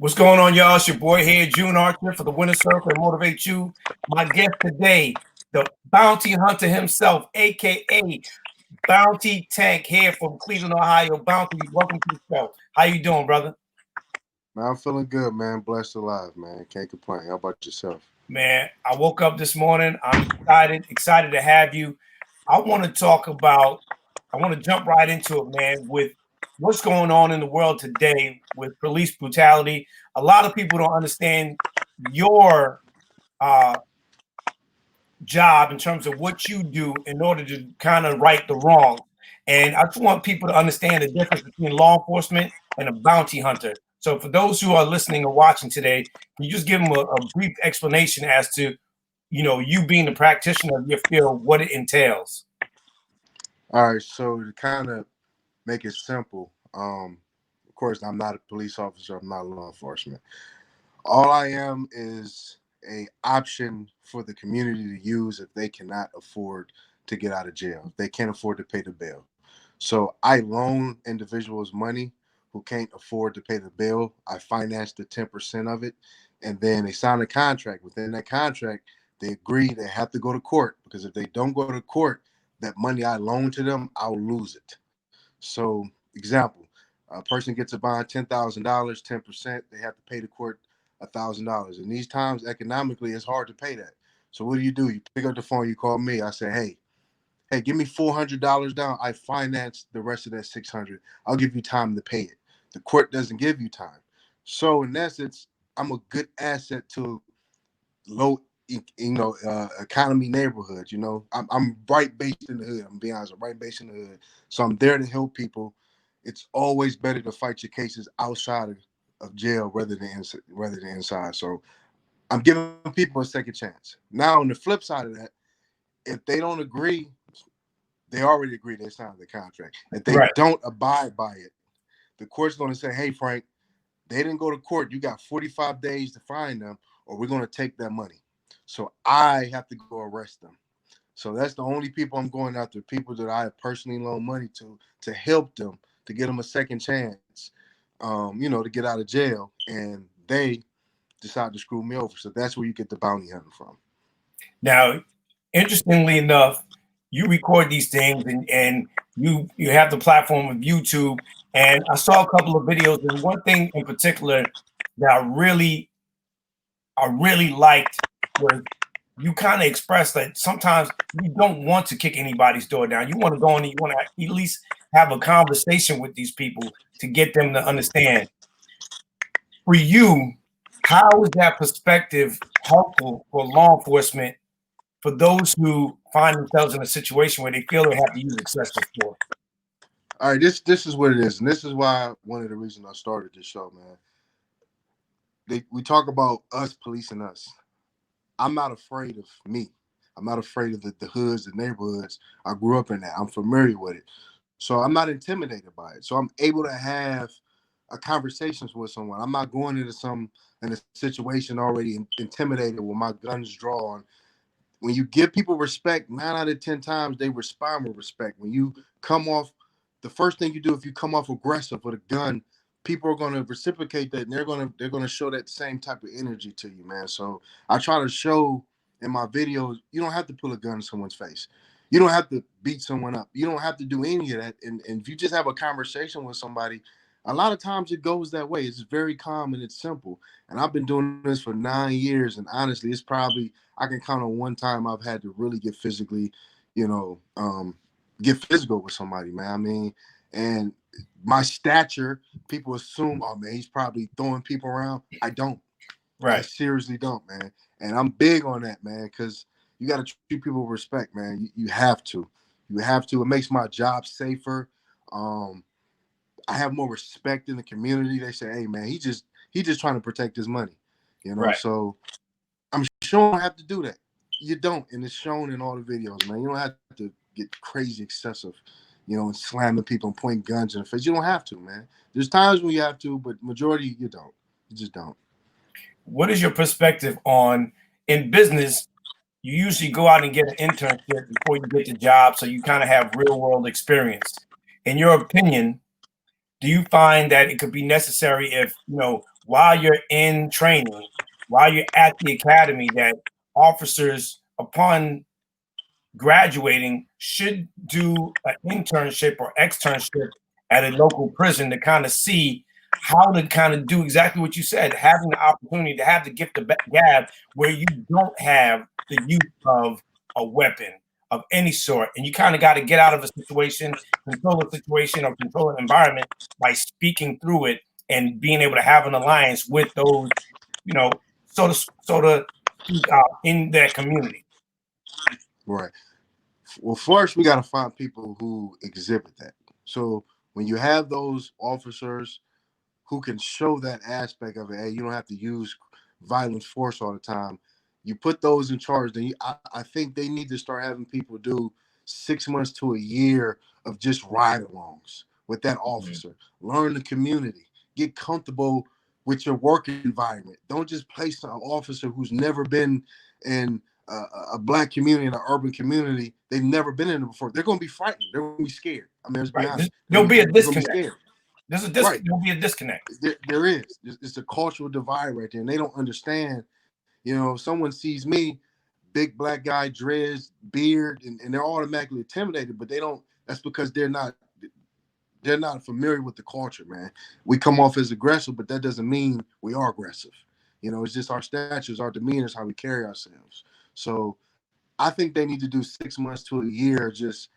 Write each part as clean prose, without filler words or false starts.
What's going on, y'all? It's your boy here, June Archer, for the Winner Circle and Motivate You. My guest today, the bounty hunter himself, aka Bounty Tank, here from Cleveland, Ohio. Bounty, welcome to the show. How you doing, brother? Man, I'm feeling good, man. Blessed alive, man. Can't complain. How about yourself? Man, I woke up this morning. I'm excited to have you. I want to I want to jump right into it, man, with what's going on in the world today with police brutality. A lot of people don't understand your uh, job in terms of what you do in order to kind of right the wrong. And I just want people to understand the difference between law enforcement and a bounty hunter. So for those who are listening or watching today, can you just give them a brief explanation as to, you being the practitioner of your field, what it entails? All right, so to kind of make it simple, of course, I'm not a police officer. I'm not law enforcement. All I am is a option for the community to use if they cannot afford to get out of jail. If they can't afford to pay the bail. So I loan individuals money who can't afford to pay the bill. I finance the 10% of it, and then they sign a contract. Within that contract, they agree they have to go to court, because if they don't go to court, that money I loan to them, I'll lose it. So, example, a person gets a bond $10,000, 10%, they have to pay the court $1,000. In these times, economically, it's hard to pay that. So what do? You pick up the phone, you call me. I say, hey, give me $400 down. I finance the rest of that 600. I'll give you time to pay it. The court doesn't give you time. So in essence, I'm a good asset to low, economy neighborhoods. I'm right based in the hood. I'm being honest, I'm right based in the hood. So I'm there to help people. It's always better to fight your cases outside of jail rather than inside. So I'm giving people a second chance. Now, on the flip side of that, if they don't agree, they already agreed. They signed the contract. If they Right. don't abide by it, the court's going to say, hey, Frank, they didn't go to court. You got 45 days to find them, or we're going to take that money. So I have to go arrest them. So that's the only people I'm going after, people that I personally loan money to help them, to get them a second chance, to get out of jail. And they decide to screw me over. So that's where you get the bounty hunting from. Now, interestingly enough, you record these things and you have the platform of YouTube. And I saw a couple of videos, and one thing in particular that I really liked was you kind of expressed that sometimes you don't want to kick anybody's door down. You want to go in and you want to at least have a conversation with these people to get them to understand. For you, how is that perspective helpful for law enforcement for those who find themselves in a situation where they feel they have to use excessive force? All right, this is what it is, and this is why one of the reasons I started this show, man. We talk about us policing us. I'm not afraid of me. I'm not afraid of the hoods, the neighborhoods. I grew up in that. I'm familiar with it. So I'm not intimidated by it. So I'm able to have a conversations with someone. I'm not going in a situation already intimidated with my guns drawn. When you give people respect, 9 out of 10 times they respond with respect. When you come off, the first thing you do, if you come off aggressive with a gun, people are going to reciprocate that, and they're going to show that same type of energy to you, man. So I try to show in my videos, you don't have to pull a gun in someone's face. You don't have to beat someone up. You don't have to do any of that. And if you just have a conversation with somebody, a lot of times it goes that way. It's very calm and it's simple. And I've been doing this for 9 years. And honestly, it's probably, I can count on one time I've had to really get physically, you know, um, get physical with somebody, man. I mean, and my stature, people assume, oh man, he's probably throwing people around. I don't. I Right. seriously don't, man. And I'm big on that, man, because you got to treat people with respect, man. You have to. You have to. It makes my job safer. Um, I have more respect in the community. They say, hey man, he just trying to protect his money. Right. So I'm sure you don't have to do that. You don't, and it's shown in all the videos, man. You don't have to get crazy excessive, and slamming people and pointing guns in the face. You don't have to, man. There's times when you have to, but majority you don't. You just don't. What is your perspective on in business? You usually go out and get an internship before you get the job, so you kind of have real world experience. In your opinion, do you find that it could be necessary if while you're in training, while you're at the academy, that officers, upon graduating, should do an internship or externship at a local prison to kind of see how to kind of do exactly what you said, having the opportunity to have the gift of gab where you don't have the use of a weapon of any sort. And you kind of got to get out of a situation, control a situation, or control an environment by speaking through it and being able to have an alliance with those, so to speak out in that community. Right. Well, first we got to find people who exhibit that. So when you have those officers who can show that aspect of it, hey, you don't have to use violent force all the time. You put those in charge, then I think they need to start having people do 6 months to a year of just ride-alongs with that officer. Learn the community. Get comfortable with your work environment. Don't just place an officer who's never been in a black community, in an urban community. They've never been in it before. They're going to be frightened. They're going to be scared. I mean, let's be honest. There'll be a They're going to be disconnect. scared. There's There'll be a disconnect. There is. It's a cultural divide right there, and they don't understand. Someone sees me, big black guy, dreads, beard, and they're automatically intimidated, but they don't. That's because they're not familiar with the culture, man. We come off as aggressive, but that doesn't mean we are aggressive. It's just our statures, our demeanor is how we carry ourselves. So I think they need to do 6 months to a year just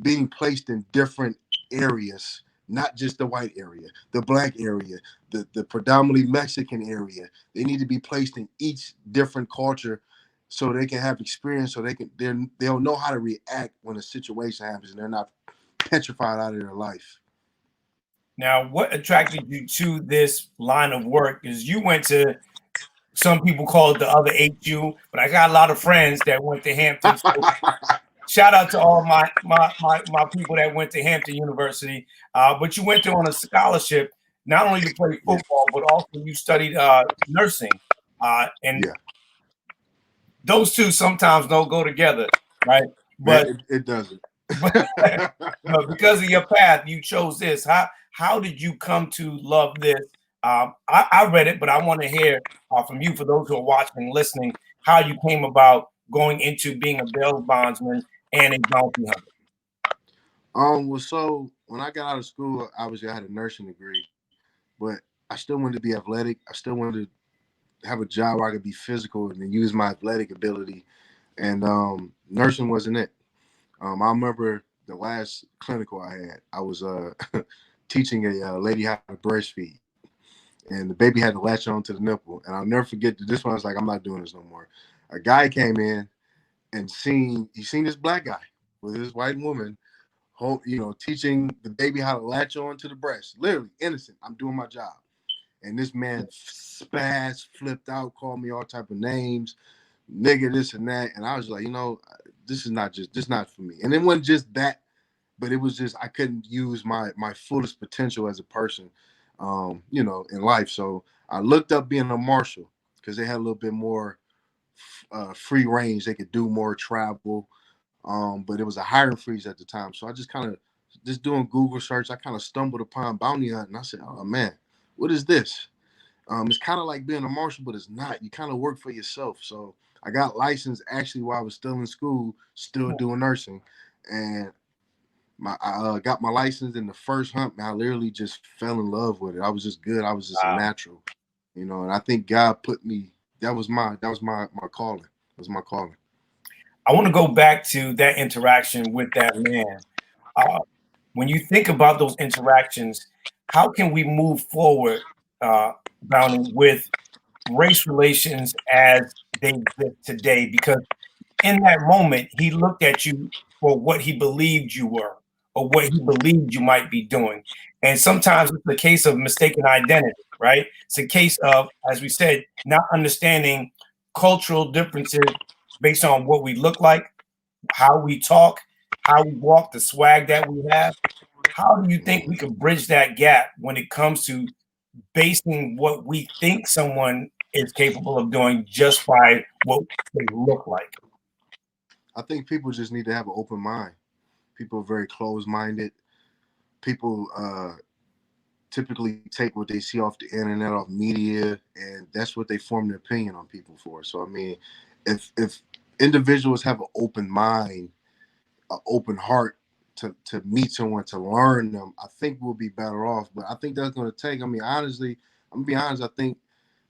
being placed in different areas, not just the white area, the black area, the predominantly Mexican area. They need to be placed in each different culture so they can have experience, so they'll know how to react when a situation happens and they're not petrified out of their life. Now, what attracted you to this line of work is you went to, some people call it the other HU, but I got a lot of friends that went to Hampton. So shout out to all my people that went to Hampton University. But you went there on a scholarship, not only to play football, but also you studied nursing. And those two sometimes don't go together, right? But Man, it doesn't. but because of your path, you chose this. How did you come to love this? I read it, but I want to hear from you, for those who are watching and listening, how you came about going into being a bail bondsman and a bounty hunter. Well, so when I got out of school, obviously I had a nursing degree, but I still wanted to be athletic. I still wanted to have a job where I could be physical and use my athletic ability. And nursing wasn't it. I remember the last clinical I had, I was teaching a lady how to breastfeed. And the baby had to latch on to the nipple. And I'll never forget that this one. I was like, I'm not doing this no more. A guy came in and seen this black guy with this white woman, teaching the baby how to latch on to the breast. Literally innocent. I'm doing my job. And this man flipped out, called me all type of names, nigga, this and that. And I was like, this is not for me. And it wasn't just that, but it was just I couldn't use my fullest potential as a person, in life. So I looked up being a marshal because they had a little bit more free range. They could do more travel, but it was a hiring freeze at the time. So I just kind of just doing Google search. I kind of stumbled upon bounty hunt, and I said, "Oh man, what is this?" It's kind of like being a marshal, but it's not. You kind of work for yourself. So I got licensed actually while I was still in school, still doing nursing, and I got my license in the first hunt. Man, I literally just fell in love with it. I was just good. I was just a natural, and I think God put me. That was my calling. It was my calling. I want to go back to that interaction with that man. When you think about those interactions, how can we move forward, Bounty, with race relations as they exist today? Because in that moment, he looked at you for what he believed you were or what he believed you might be doing. And sometimes it's a case of mistaken identity, right? It's a case of, as we said, not understanding cultural differences based on what we look like, how we talk, how we walk, the swag that we have. How do you think we can bridge that gap when it comes to basing what we think someone is capable of doing just by what they look like? I think people just need to have an open mind. People are very closed-minded. People typically take what they see off the internet, off media, and that's what they form their opinion on people for. So I mean, if individuals have an open mind, an open heart to meet someone, to learn them, I think we'll be better off. But I think that's going to take. I mean, honestly, I'm gonna be honest. I think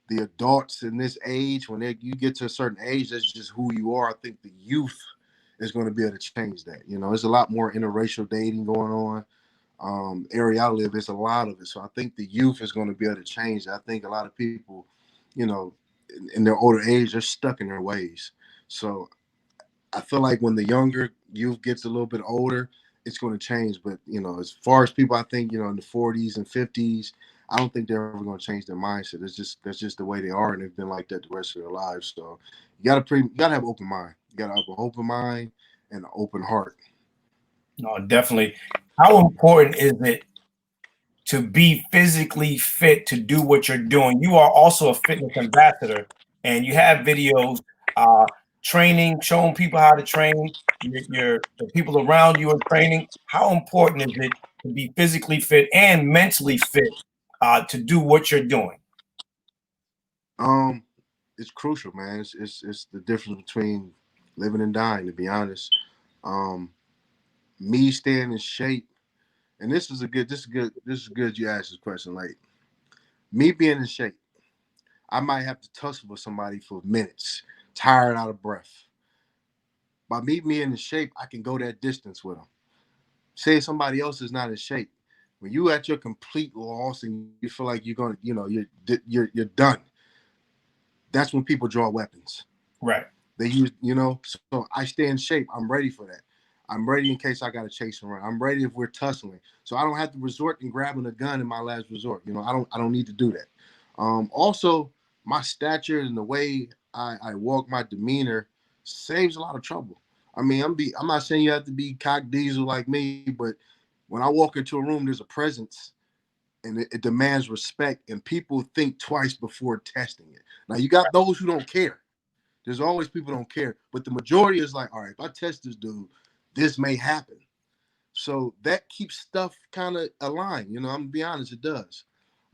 the adults in this age, when you get to a certain age, that's just who you are. I think the youth is going to be able to change that. You know, there's a lot more interracial dating going on. Area I live, there's a lot of it. So I think the youth is going to be able to change it. I think a lot of people, you know, in their older age, they're stuck in their ways. So I feel like when the younger youth gets a little bit older, it's going to change. But as far as people, I think in the 40s and 50s, I don't think they're ever going to change their mindset. That's just the way they are, and they've been like that the rest of their lives. So you gotta have an open mind. You gotta have an open mind and an open heart. No, definitely. How important is it to be physically fit to do what you're doing? You are also a fitness ambassador, and you have videos uh, training, showing people how to train. The people around you are training. How important is it to be physically fit and mentally fit to do what you're doing? Um, it's crucial, man. It's the difference between living and dying. To be honest, um, me staying in shape, and this is good. You asked this question. Like me being in shape, I might have to tussle with somebody for minutes, tired, out of breath. By me being in shape, I can go that distance with them. Say somebody else is not in shape. When you at your complete loss and you feel like you're gonna, you're done. That's when people draw weapons. Right. They use. So I stay in shape. I'm ready for that. I'm ready in case I got to chase them around. I'm ready if we're tussling. So I don't have to resort and grabbing a gun in my last resort. I don't need to do that. Also, my stature and the way I walk, my demeanor saves a lot of trouble. I mean, I'm not saying you have to be cock diesel like me, but when I walk into a room, there's a presence and it demands respect, and people think twice before testing it. Now you got those who don't care. There's always people who don't care, but the majority is like, all right, if I test this dude, this may happen. So that keeps stuff kind of aligned. I'm gonna be honest, it does.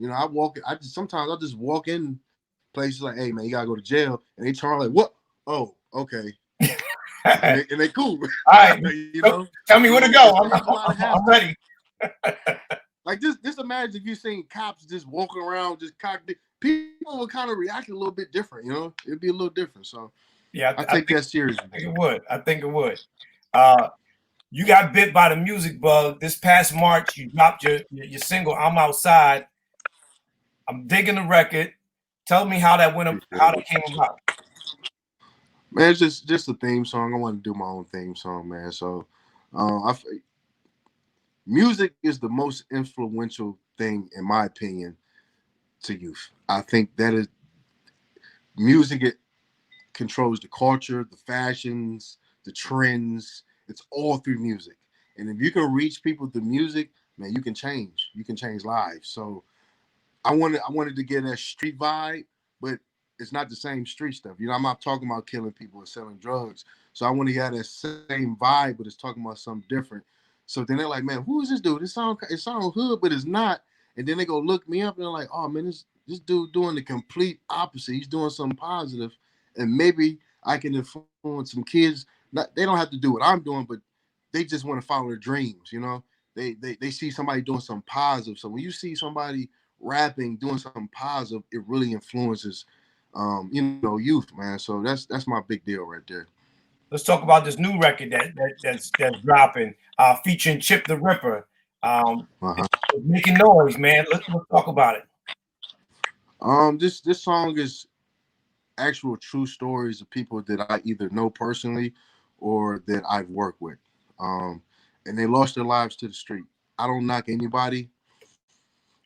I walk. Sometimes I just walk in places like, hey man, you gotta go to jail, and they turn like, what? Oh, okay, and they cool. All right. you know. Tell me where to So go. it saves a lot of I'm hassle. ready. Like just imagine if you seen cops just walking around, just cocked. People would kind of react a little bit different. It'd be a little different. So Yeah, I I take think, that seriously. I think it would. I think it would. Uh, you got bit by the music bug this past March. You dropped your single "I'm Outside." I'm digging the record. Tell me how that went up, how Appreciate that it. came about. Man, it's just a theme song. I want to do my own theme song, man. So, music is the most influential thing, in my opinion, to youth. I think that is music. It controls the culture, the fashions, the trends. It's all through music. And if you can reach people through music, man, you can change. You can change lives. So I wanted to get that street vibe, but it's not the same street stuff. I'm not talking about killing people or selling drugs. So I want to get that same vibe, but it's talking about something different. So then they're like, man, who is this dude? It sound hood, but it's not. And then they go look me up and they're like, oh man, this dude doing the complete opposite. He's doing something positive, and maybe I can influence some kids. They don't have to do what I'm doing, but they just want to follow their dreams. They see somebody doing something positive. So when you see somebody rapping, doing something positive, it really influences, youth, man. So that's my big deal right there. Let's talk about this new record that's dropping, featuring Chip the Ripper. Uh-huh. It's making noise, man. Let's talk about it. This song is actual true stories of people that I either know personally or that I've worked with, um, and they lost their lives to the street. I don't knock anybody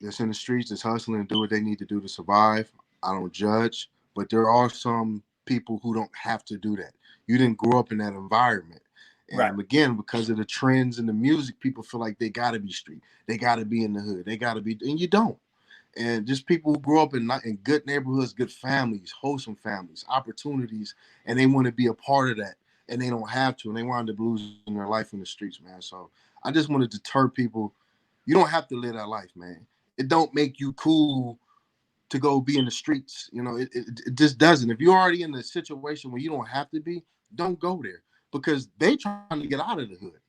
that's in the streets that's hustling and do what they need to do to survive. I don't judge, but there are some people who don't have to do that. You didn't grow up in that environment. Right. And again, because of the trends in the music, people feel like they got to be street. They got to be in the hood. They got to be, and you don't. And just people who grow up in good neighborhoods, good families, wholesome families, opportunities, and they want to be a part of that, and they don't have to, and they wind up losing their life in the streets, man. So I just want to deter people. You don't have to live that life, man. it don't make you cool to go be in the streets. You know, it just doesn't. If you're already in a situation where you don't have to be, don't go there, because they trying to get out of the hood.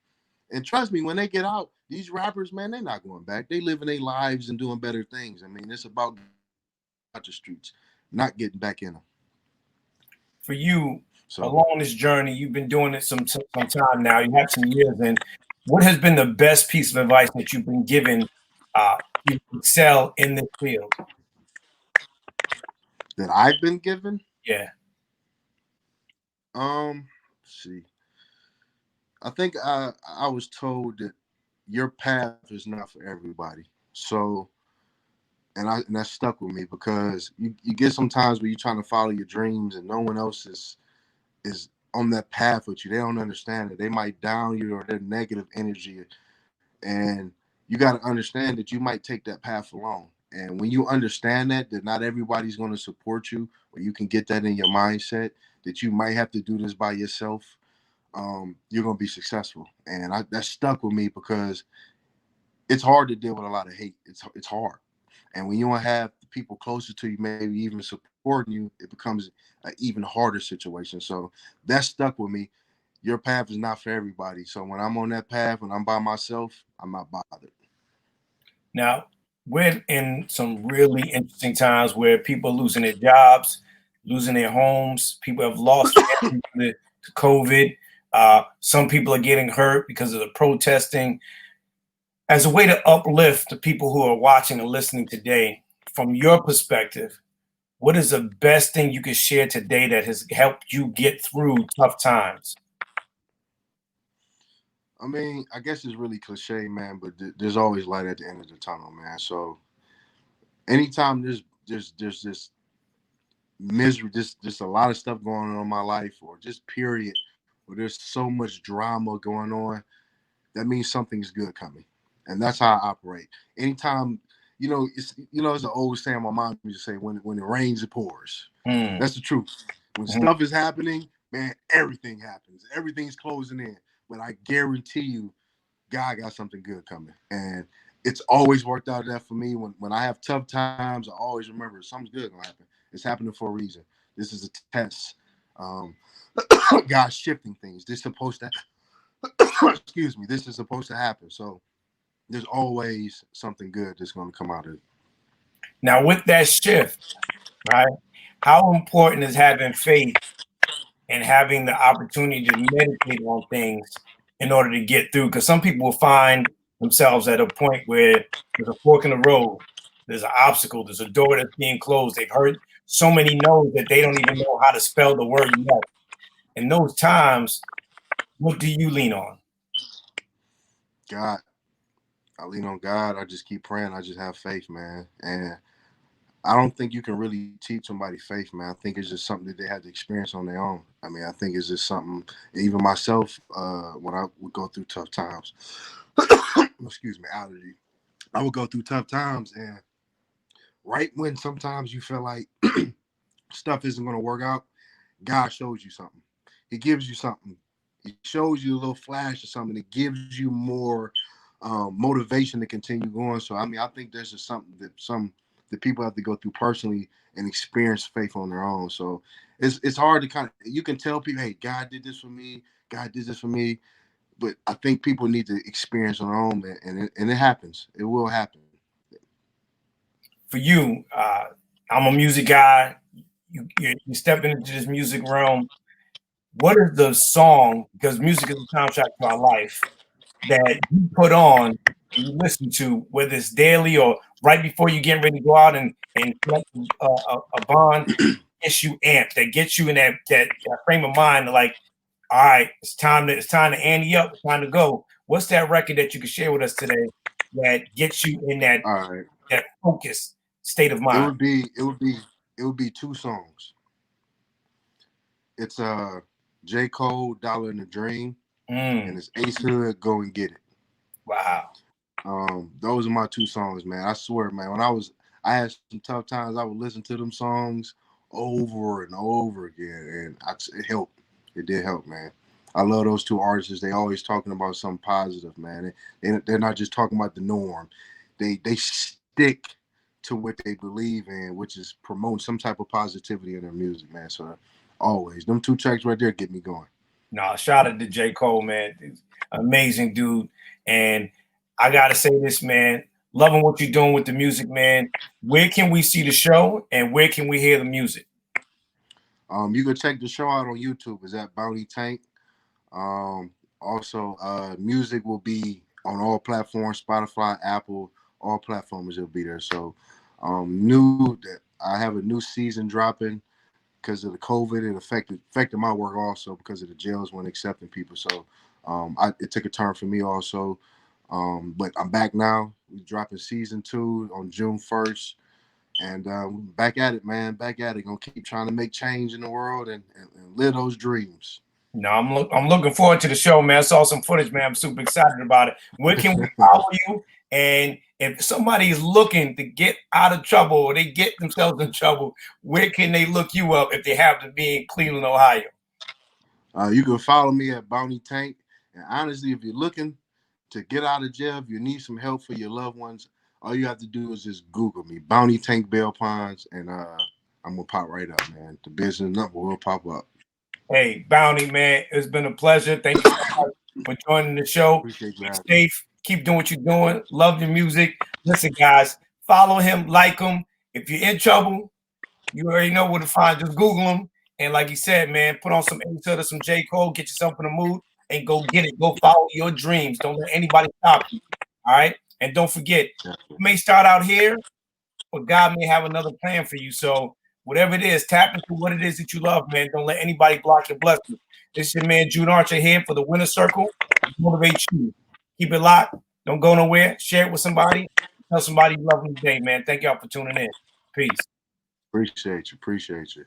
And trust me, when they get out, these rappers, man, they're not going back. They living their lives and doing better things. I mean, it's about getting out the streets, not getting back in them. For you, So, along this journey, you've been doing it some time now. You have some years in. What has been the best piece of advice that you've been given to excel in this field? that I've been given, Yeah. let's see. I think I was told that your path is not for everybody. So, and that stuck with me, because you get some times where you're trying to follow your dreams and no one else is on that path with you. They don't understand it. They might down you, or their negative energy, and you got to understand that you might take that path alone. And when you understand that not everybody's going to support you, or you can get that in your mindset that you might have to do this by yourself, you're going to be successful. And that stuck with me, because it's hard to deal with a lot of hate. It's hard. And when you don't have the people closer to you, maybe even supporting you, it becomes an even harder situation. So that stuck with me. Your path is not for everybody. So when I'm on that path, when I'm by myself, I'm not bothered. Now, we're in some really interesting times where people are losing their jobs, losing their homes. People have lost family to COVID. Some people are getting hurt because of the protesting. As a way to uplift the people who are watching and listening today, from your perspective, what is the best thing you could share today that has helped you get through tough times? I mean, I guess it's really cliche, man, but there's always light at the end of the tunnel, man. So anytime there's this misery, just a lot of stuff going on in my life, or just period, where there's so much drama going on, that means something's good coming. And that's how I operate. Anytime, it's an old saying my mom used to say, when it rains, it pours. Mm, That's the truth. When mhm. stuff is happening, man, everything happens. Everything's closing in. But I guarantee you, God got something good coming. And it's always worked out that for me. When I have tough times, I always remember something's good gonna happen. It's happening for a reason. This is a test. Um, God's shifting things. This is supposed to excuse me, this is supposed to happen. So there's always something good that's going to come out of it. Now, with that shift, right? How important is having faith and having the opportunity to meditate on things in order to get through? Because some people will find themselves at a point where there's a fork in the road, there's an obstacle, there's a door that's being closed. They've heard so many no's that they don't even know how to spell the word yes. In those times, what do you lean on? God, I lean on God. I just keep praying. I just have faith, man. And I don't think you can really teach somebody faith, man. I think it's just something that they had to experience on their own. I mean, I think it's just something, even myself, when I would go through tough times, excuse me, allergy, I would go through tough times. And right when sometimes you feel like stuff isn't going to work out, God shows you something. He gives you something. He shows you a little flash or something. It gives you more motivation to continue going. So I mean, I think there's just something that people have to go through personally and experience faith on their own. So it's hard to kind of, you can tell people, hey, God did this for me. God did this for me. But I think people need to experience on their own, man, and it happens. It will happen. For you, I'm a music guy. You're stepping into this music realm. What is the song? Because music is a soundtrack to our life that you put on and you listen to, whether it's daily or right before you getting ready to go out and collect a bond, gets you amped, that gets you in that frame of mind, like, all right, it's time to ante up, it's time to go. What's that record that you can share with us today that gets you in All right. that focused state of It mind? would be it would be it would be two songs. It's J. Cole, Dollar in the Dream, and Mm, it's Ace Hood, Go and Get It. wow. Those are my two songs, man. I swear, man. I had some tough times. I would listen to them songs over and over again, and it helped. It did help, man. I love those two artists. They always talking about something positive, man. They're not just talking about the norm. They stick to what they believe in, which is promoting some type of positivity in their music, man. So always them two tracks right there get me going. No, shout out to J. Cole, man. Amazing dude. And I gotta say this, man. Loving what you're doing with the music, man. Where can we see the show and where can we hear the music? You can check the show out on YouTube. Is that Bounty Tank? Also, music will be on all platforms: Spotify, Apple, all platforms. It'll be there. So, new that I have a new season dropping because of the COVID. It affected my work also because of the jails weren't accepting people. So, it took a turn for me also. But I'm back now. We're dropping season 2 on June 1st. And back at it, man. Back at it. Gonna keep trying to make change in the world and live those dreams. No, I'm looking forward to the show, man. I saw some footage, man. I'm super excited about it. Where can we follow you? And if somebody is looking to get out of trouble or they get themselves in trouble, where can they look you up if they have to be in Cleveland, Ohio? You can follow me at Bounty Tank. And honestly, if you're looking to get out of jail, if you need some help for your loved ones, all you have to do is just Google me, Bounty Tank Bail Ponds, and I'm gonna pop right up, man. The business number will pop up. Hey, Bounty, man, it's been a pleasure. Thank you so much for joining the show. Appreciate you. Be safe. Keep doing what you're doing. Love your music. Listen, guys, follow him, like him. If you're in trouble, you already know where to find. Just Google him. And like he said, man, put on some Ace or some J. Cole, get yourself in the mood, and go get it. Go follow your dreams. Don't let anybody stop you. All right? And don't forget, you may start out here, but God may have another plan for you. So whatever it is, tap into what it is that you love, man. Don't let anybody block your blessing. This is your man June Archer here for the Winner Circle. Motivate you. Keep it locked. Don't go nowhere. Share it with somebody. Tell somebody you love them today, man. Thank y'all for tuning in. Peace. Appreciate you. Appreciate you.